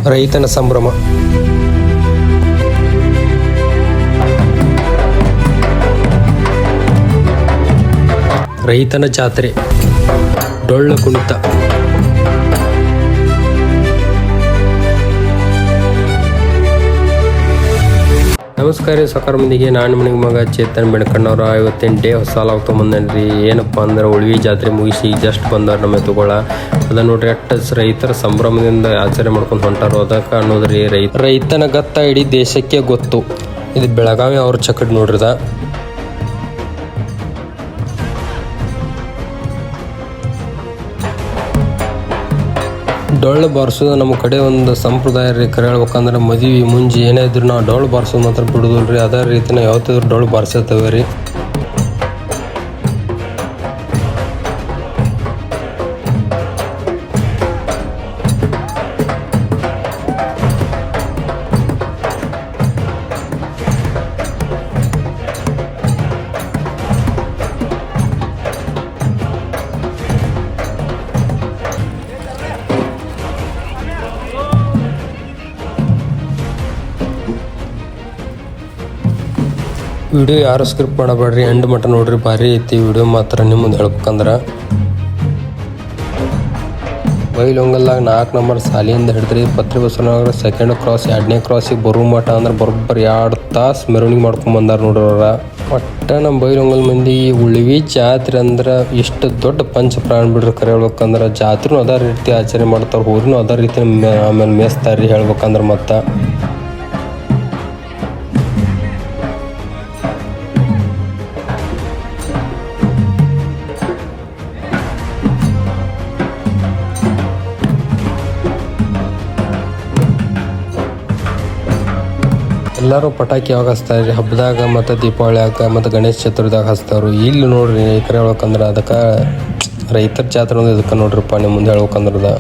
ರೈತನ ಸಂಭ್ರಮ. ರೈತನ ಜಾತ್ರೆ, ಡೊಳ್ಳು ಕುಣಿತ. ನಮಸ್ಕಾರ ಸಕಾರ ಮಂದಿಗೆ, ನಾನು ಮನೆಗೆ ಮಗ ಚೇತನ್ ಬೆಳ್ಕಣ್ಣವ್ರ. ಇವತ್ತಿನ ಡೇ ಹೊಸ ಸಾಲ ತೊಗೊಂಬಂದೇನ್ರಿ. ಏನಪ್ಪ ಅಂದ್ರೆ ಉಳ್ವಿ ಜಾತ್ರೆ ಮುಗಿಸಿ ಜಸ್ಟ್ ಬಂದವ್ರು ನಮ್ಮ ಎತ್ತುಗಳ. ಅದ ನೋಡ್ರಿ ಅಟ್ಟ ರೈತರ ಸಂಭ್ರಮದಿಂದ ಆಚರಣೆ ಮಾಡ್ಕೊಂಡು ಹೊಂಟಾರು. ಅದಕ್ಕೆ ಅನ್ನೋದ್ರಿ ರೈತನ ಗತ್ತ ಇಡೀ ದೇಶಕ್ಕೆ ಗೊತ್ತು. ಇದು ಬೆಳಗಾವಿ ಅವ್ರ ಚಕಡ್ ನೋಡ್ರಿದ. ಡೊಳ್ಳು ಬಾರಿಸೋದು ನಮ್ಮ ಕಡೆ ಒಂದು ಸಂಪ್ರದಾಯ ರೀ. ಕರೆ ಹೇಳ್ಬೇಕಂದ್ರೆ ಮದುವೆ ಮುಂಜಿ ಏನೇ ಇದ್ರು ನಾವು ಡೊಳ್ಳು ಬಾರಿಸೋದು ಮಾತ್ರ ಬಿಡುದಿಲ್ರಿ. ಅದೇ ರೀತಿ ನಾವು ಯಾವತ್ತಿದ್ರು ಡೊಳ್ಳು ಬಾರಿಸತ್ತೇವೆ ರೀ. ವಿಡಿಯೋ ಯಾರು ಸ್ಕ್ರಿಪ್ಟ್ ಮಾಡಬೇಡ್ರಿ, ಎಂಡ್ ಮಟ್ಟ ನೋಡ್ರಿ. ಭಾರಿ ಐತಿ ವಿಡಿಯೋ ಮಾತ್ರ. ನಿಮ್ಮದು ಹೇಳ್ಬೇಕಂದ್ರೆ ಬೈಲೊಂಗಲ್ದಾಗ 4 ನಂಬರ್ ಸಾಲಿಯಿಂದ ಹಿಡಿದ್ರಿ ಪತ್ರಿ ಬಸವನಗರ ಸೆಕೆಂಡ್ ಕ್ರಾಸ್ 2ನೇ ಕ್ರಾಸಿಗೆ ಬರೋ ಮಠ ಅಂದ್ರೆ ಬರೋಬ್ಬರಿ 2 ತಾಸು ಮೆರವಣಿಗೆ ಮಾಡ್ಕೊಂಡು ಬಂದಾರ ನೋಡ್ರವ್ರ. ಒಟ್ಟು ನಮ್ಮ ಬೈಲೊಂಗಲ್ ಮಂದಿ ಉಳ್ವಿ ಜಾತ್ರೆ ಅಂದ್ರೆ ಎಷ್ಟು ದೊಡ್ಡ ಪಂಚ ಪ್ರಾಣ ಬಿಡ್ರಿ. ಕರೆ ಹೇಳ್ಬೇಕಂದ್ರೆ ಜಾತ್ರೆನೂ ಅದೇ ರೀತಿ ಆಚರಣೆ ಮಾಡ್ತಾರೆ, ಊರಿನೂ ಅದೇ ರೀತಿ ಆಮೇಲೆ ಮೇಯಿಸ್ತಾರೆ ರೀ ಹೇಳ್ಬೇಕಂದ್ರೆ. ಮತ್ತು ಎಲ್ಲರೂ ಪಟಾಕಿ ಯಾವಾಗ ಹಚ್ತಾರೆ ರೀ, ಹಬ್ಬದಾಗ ಮತ್ತು ದೀಪಾವಳಿಯಾಗ ಮತ್ತು ಗಣೇಶ ಚತುರ್ಥಿದಾಗ ಹಚ್ತಾವ್ರು. ಇಲ್ಲಿ ನೋಡ್ರಿ ಕರೆ ಹೇಳ್ಬೇಕಂದ್ರೆ ಅದಕ್ಕೆ ರೈತರ ಜಾತ್ರೆ ಒಂದು ಇದಕ್ಕೆ ನೋಡ್ರಿಪ್ಪ ನಿಮ್ಮ ಮುಂದೆ ಹೇಳ್ಬೇಕಂದ್ರದ.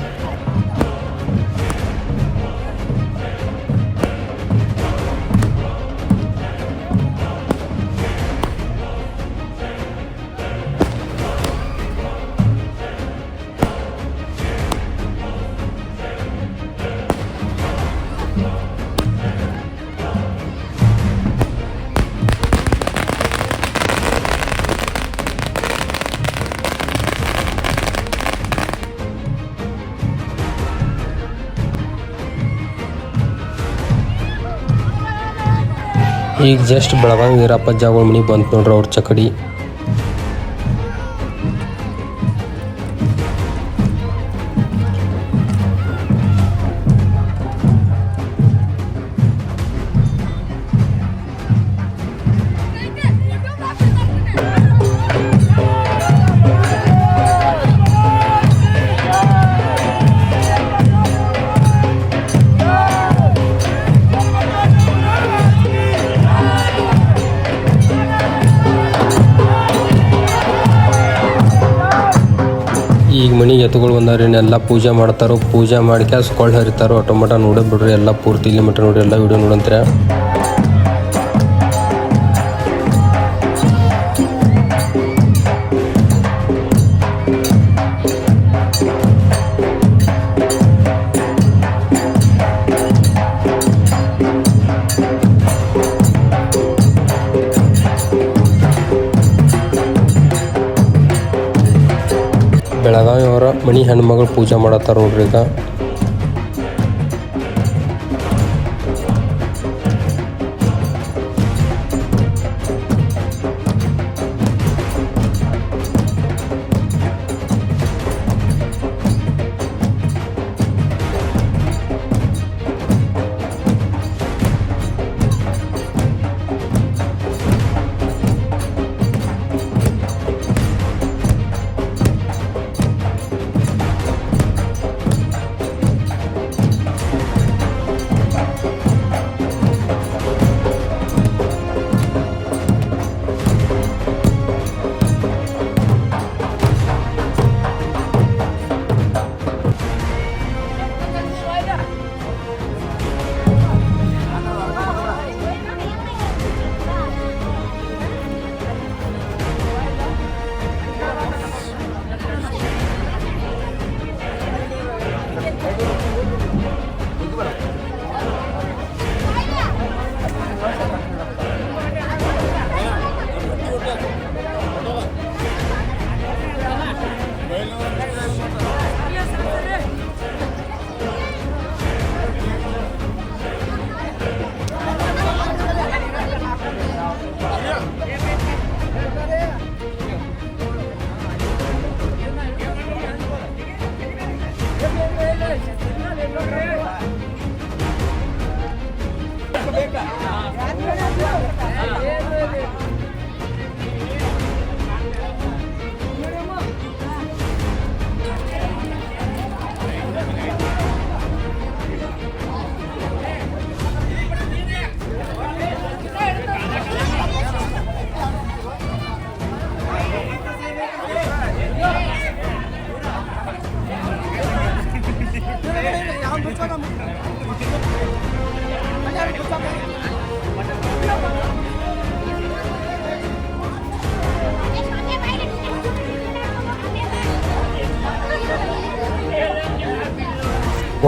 ಈಗ ಜಸ್ಟ್ ಬೆಳಗಾವಿ ವೀರಪ್ಪಜ್ಜಗಳ ಮನೆ ಬಂತು ನೋಡ್ರಿ ಅವ್ರ ಚಕಡಿ. ಈಗ ಮನೆಗೆ ಎತ್ತುಗಳು ಬಂದವ್ರಿ, ಎಲ್ಲ ಪೂಜೆ ಮಾಡ್ತಾರೋ. ಪೂಜೆ ಮಾಡ್ಕ್ಯಾಸ್ ಕೊಳ್ಳ ಹರಿತಾರೋ. ಆಟೋಮಟ ನೋಡೇ ಬಿಡ್ರಿ ಎಲ್ಲ ಪೂರ್ತಿ ಇಲ್ಲಿ ಮಟ್ಟ ನೋಡ್ರಿ. ಎಲ್ಲ ವಿಡಿಯೋ ನೋಡಂತೀರ. ಬೆಳಗಾವಿ ಅವರ ಮನಿ ಹೆಣ್ಮಗಳು ಪೂಜೆ ಮಾಡತ್ತಾರ ನೋಡ್ರಿ ಈಗ.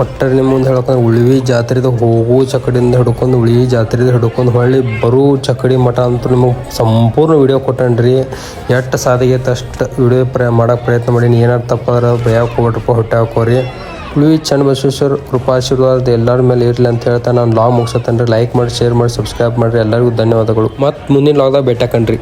ಒಟ್ಟಾರೆ ನಿಮ್ಮ ಮುಂದೆ ಹೇಳ್ಕೊಂಡ್ರೆ ಉಳಿವಿ ಜಾತ್ರೆದು ಹೋಗೋ ಚಕಡಿಯಿಂದ ಹಿಡ್ಕೊಂಡು ಉಳಿವಿ ಜಾತ್ರೆದು ಹಿಡ್ಕೊಂಡು ಹೊಳ್ಳಿ ಬರೋ ಚಕಡಿ ಮಠ ಅಂತೂ ನಿಮಗೆ ಸಂಪೂರ್ಣ ವಿಡಿಯೋ ಕೊಟ್ಟನ್ರಿ. ಎಷ್ಟು ಸಾಧಿಗೆ ಅಷ್ಟು ವಿಡಿಯೋ ಮಾಡೋಕೆ ಪ್ರಯತ್ನ ಮಾಡೀನಿ. ಏನಾರು ತಪ್ಪಾದ್ರೆ ಭಯಕ್ಕೆ ಹೋಗ್ಬಿಟ್ರಪ್ಪ ಹೊಟ್ಟೆ ಹಾಕೋರಿ. ಉಳಿವಿ ಚನ್ನಬಸವೇಶ್ವರ ಕೃಪಾಶೀರ್ವಾದ ಎಲ್ಲರ ಮೇಲೆ ಇರಲಿ ಅಂತ ಹೇಳ್ತಾ ನಾನು ಲಾಗ್ ಮುಗಿಸತ್ತೇನೆ. ಲೈಕ್ ಮಾಡಿ, ಶೇರ್ ಮಾಡಿ, ಸಬ್ಸ್ಕ್ರೈಬ್ ಮಾಡಿರಿ. ಎಲ್ಲರಿಗೂ ಧನ್ಯವಾದಗಳು. ಮತ್ತು ಮುಂದಿನ ಲಾಗ್ದಾಗ ಭೇಟಿ ಹಾಕಣ್ರಿ.